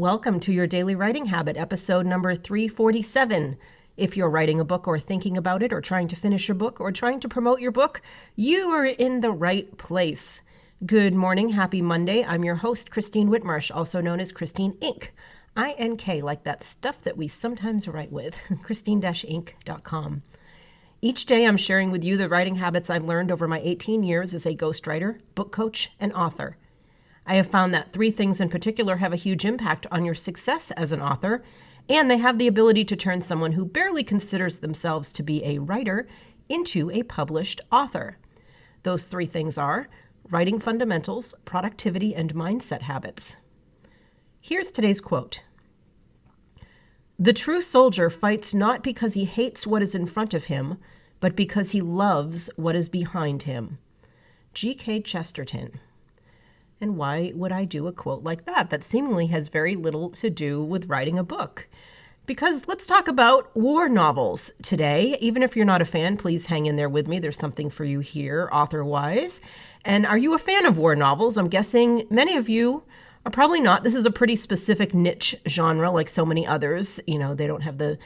Welcome to your Daily Writing Habit, episode number 347. If you're writing a book or thinking about it or trying to finish your book or trying to promote your book, you are in the right place. Good morning. Happy Monday. I'm your host, Christine Whitmarsh, also known as Christine Inc. I-N-K, like that stuff that we sometimes write with, christine-inc.com. Each day I'm sharing with you the writing habits I've learned over my 18 years as a ghostwriter, book coach, and author. I have found that three things in particular have a huge impact on your success as an author, and they have the ability to turn someone who barely considers themselves to be a writer into a published author. Those three things are writing fundamentals, productivity, and mindset habits. Here's today's quote. "The true soldier fights not because he hates what is in front of him, but because he loves what is behind him." G.K. Chesterton. And why would I do a quote like that? That seemingly has very little to do with writing a book. Because let's talk about war novels today. Even if you're not a fan, please hang in there with me. There's something for you here, author-wise. And are you a fan of war novels? I'm guessing many of you are probably not. This is a pretty specific niche genre, like so many others. You know, they don't have the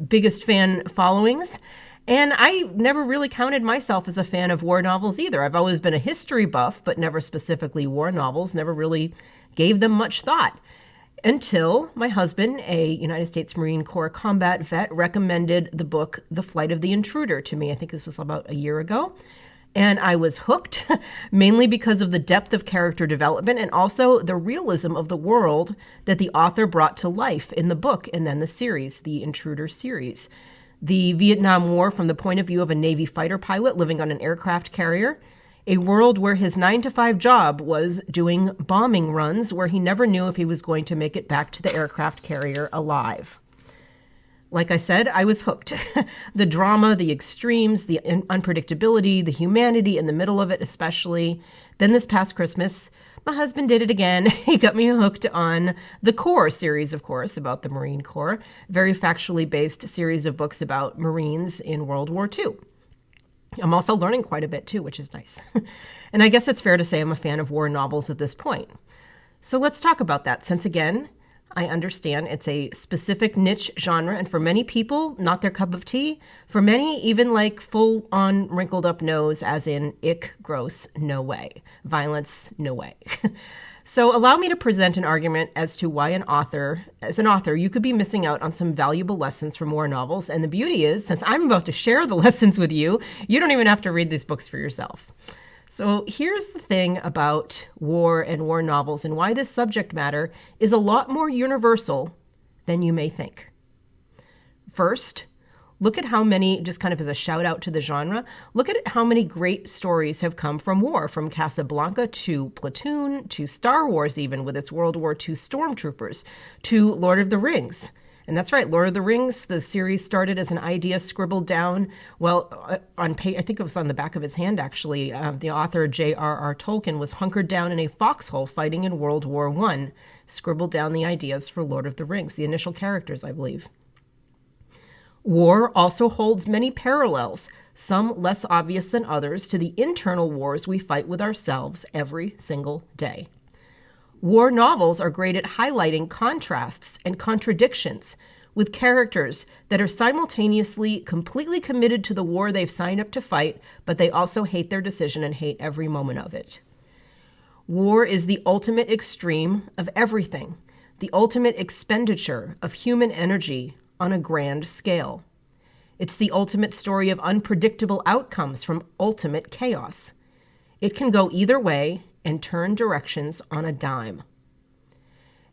biggest fan followings. And I never really counted myself as a fan of war novels either. I've always been a history buff, but never specifically war novels, never really gave them much thought. Until my husband, a United States Marine Corps combat vet, recommended the book The Flight of the Intruder to me. I think this was about a year ago. And I was hooked, mainly because of the depth of character development and also the realism of the world that the author brought to life in the book and then the series, the Intruder series. The Vietnam War from the point of view of a Navy fighter pilot living on an aircraft carrier, a world where his 9-to-5 job was doing bombing runs where he never knew if he was going to make it back to the aircraft carrier alive. Like I said, I was hooked. The drama, the extremes, the unpredictability, the humanity in the middle of it especially. Then this past Christmas, my husband did it again. He got me hooked on the Corps series, of course, about the Marine Corps. Very factually based series of books about Marines in World War II. I'm also learning quite a bit too, which is nice. And I guess it's fair to say I'm a fan of war novels at this point. So let's talk about that, since again, I understand it's a specific niche genre, and for many people, not their cup of tea. For many, even like full-on wrinkled up nose, as in ick, gross, no way. Violence, no way. So allow me to present an argument as to why as an author, you could be missing out on some valuable lessons from war novels. And the beauty is, since I'm about to share the lessons with you, you don't even have to read these books for yourself. So here's the thing about war and war novels and why this subject matter is a lot more universal than you may think. First, look at how many, just kind of as a shout out to the genre, look at how many great stories have come from war, from Casablanca to Platoon to Star Wars even with its World War II stormtroopers to Lord of the Rings. And that's right, Lord of the Rings, the series started as an idea scribbled down, on page, I think it was on the back of his hand, actually. The author J.R.R. Tolkien was hunkered down in a foxhole fighting in World War I, scribbled down the ideas for Lord of the Rings, the initial characters, I believe. War also holds many parallels, some less obvious than others, to the internal wars we fight with ourselves every single day. War novels are great at highlighting contrasts and contradictions with characters that are simultaneously completely committed to the war they've signed up to fight, but they also hate their decision and hate every moment of it. War is the ultimate extreme of everything, the ultimate expenditure of human energy on a grand scale. It's the ultimate story of unpredictable outcomes from ultimate chaos. It can go either way and turn directions on a dime.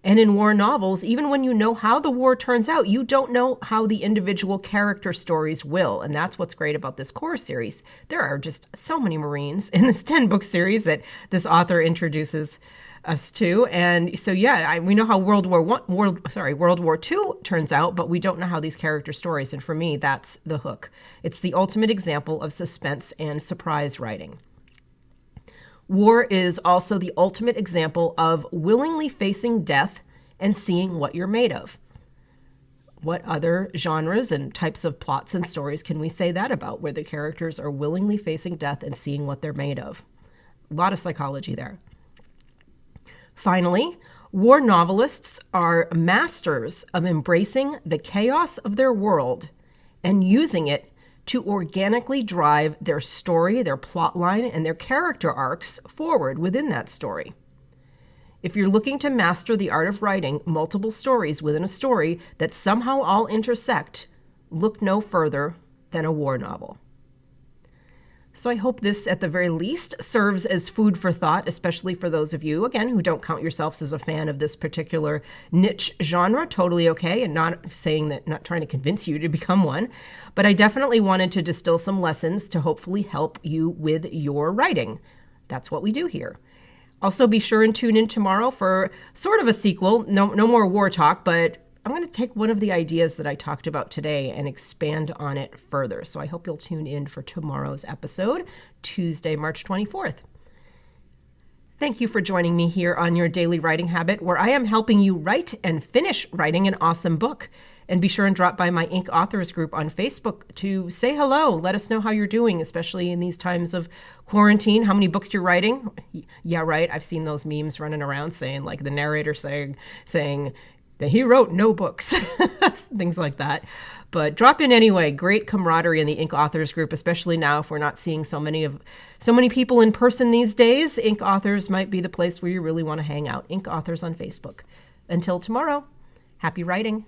And in war novels, even when you know how the war turns out, you don't know how the individual character stories will. And that's what's great about this Corps series. There are just so many Marines in this 10-book series that this author introduces us to. And so, we know how World War II turns out, but we don't know how these character stories. And for me, that's the hook. It's the ultimate example of suspense and surprise writing. War is also the ultimate example of willingly facing death and seeing what you're made of. What other genres and types of plots and stories can we say that about, where the characters are willingly facing death and seeing what they're made of? A lot of psychology there. Finally, War novelists are masters of embracing the chaos of their world and using it to organically drive their story, their plot line, and their character arcs forward within that story. If you're looking to master the art of writing multiple stories within a story that somehow all intersect, look no further than a war novel. So I hope this, at the very least, serves as food for thought, especially for those of you, again, who don't count yourselves as a fan of this particular niche genre. Totally okay, and not trying to convince you to become one. But I definitely wanted to distill some lessons to hopefully help you with your writing. That's what we do here. Also, be sure and tune in tomorrow for sort of a sequel. No more war talk, but I'm going to take one of the ideas that I talked about today and expand on it further. So I hope you'll tune in for tomorrow's episode, Tuesday, March 24th. Thank you for joining me here on Your Daily Writing Habit, where I am helping you write and finish writing an awesome book. And be sure and drop by my Inc. Authors group on Facebook to say hello. Let us know how you're doing, especially in these times of quarantine. How many books you're writing? Yeah, right. I've seen those memes running around saying, like the narrator saying that he wrote no books, things like that. But drop in anyway. Great camaraderie in the Inc. Authors group, especially now if we're not seeing so many people in person these days. Inc. Authors might be the place where you really want to hang out. Inc. Authors on Facebook. Until tomorrow, happy writing.